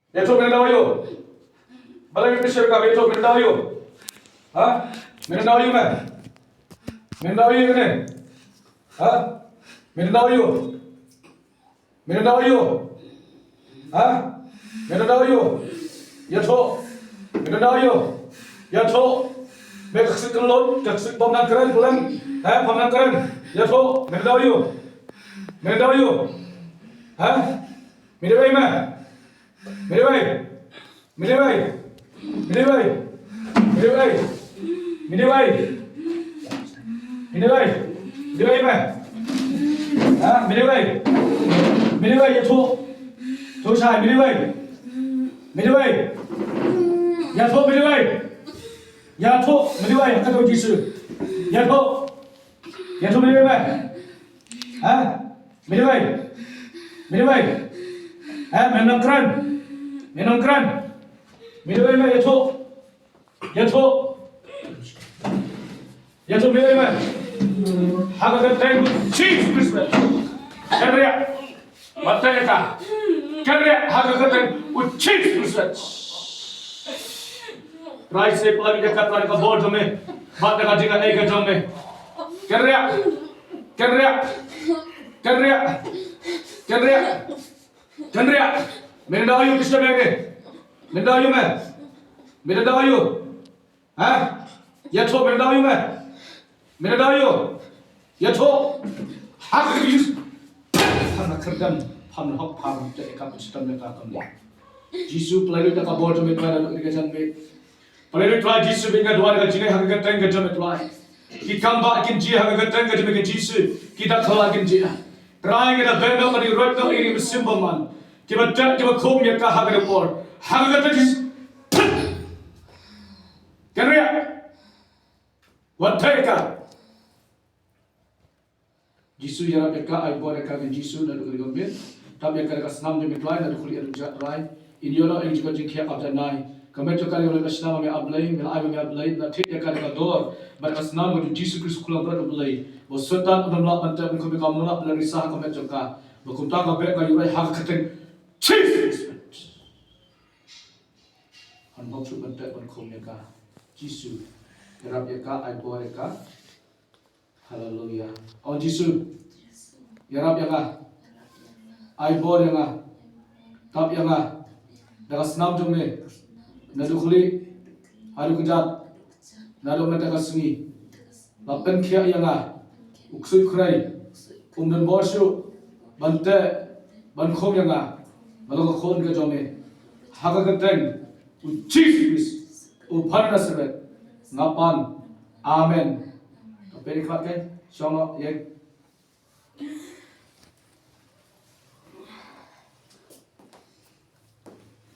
Ya to mendawayo. Balai pressure ka beto mendawayo. Ha? Mendawayo me. Mendawayo ne. Ha? Mendawayo. Mendawayo. Ha? Mendawayo. Ya to. Mendawayo. Ya to. Mek sekelon, keksik pemnan keren bulan. Pemnan keren. Ya to. Mendawayo. Mendawayo. Ha? Mendawayo me. मेरे भाई मेरे भाई मेरे भाई मेरे भाई मेरे भाई मेरे भाई मेरे भाई मैं हाँ मेरे भाई ये तो शायद मेरे भाई या तो मेरे भाई क्या तो जिस या तो मेरे भाई हाँ मेरे भाई Menongkran. Minum air ya to. Minum air. Haga teng chief Christmas. Kerja. Mata ya ka. Kerja haga teng chief Christmas. Rai se pagi dekat lari ka board में बात का जिंगा नहीं कर जाऊँ मैं. Kerja. मेरे दवाइयों डिस्टर्ब है मेरे दवाइयों में मेरे दवाइयों हाँ ये तो मेरे दवाइयों में मेरे दवाइयों ये तो हाथ यूज हम करदम हम हक हम तो एक आप सिस्टम में काम करने जीसु प्लेयर तक बोर्ड में प्लेयर के जन में प्लेयर ट्राई जीसु बिंगा द्वार का जिने हक करते हैं जन में ट्राई कि कम बात किन जी हक करते हैं जन में जीसु कि दा खला किन जी ट्राई के दा Bendo money road no in simple man Kita kum ya kah haga depor, haga kata jis, kerja, wadah ka, jisu jara peka, aibor ka kan jisu nado kali gambir, tapi yang kerja senam je mitwai nado kali erujat rai, ini orang yang juga jengkia abdan nai, kami tu kali orang senam kami ablay, mila aib kami ablay, nanti yang kerja dor, mereka senam kami jisu Kristus kulang berat ablay, bosutan orang melak bantai kami kamu melak belar risah kami juga, berkumta kami kali orang haga kata Jesus. Hanbok tu bentuk berkom mereka. Jisu. Gerap mereka, aibor mereka. Haleluya. Oh Jisu. Gerap mereka. Aibor mereka. Tap mereka. Mereka senam jomne. Nadu khuli. Haru kejat. Nadu mereka sungi. Lapen kia mereka. Uksui kurai. Dan borsu. Bentuk. Berkom mereka. Malah kau ni kerja me, haga keteng, ucis, upar nasibet, ngapan, amen. Tapi ni kelak kan, sama ye.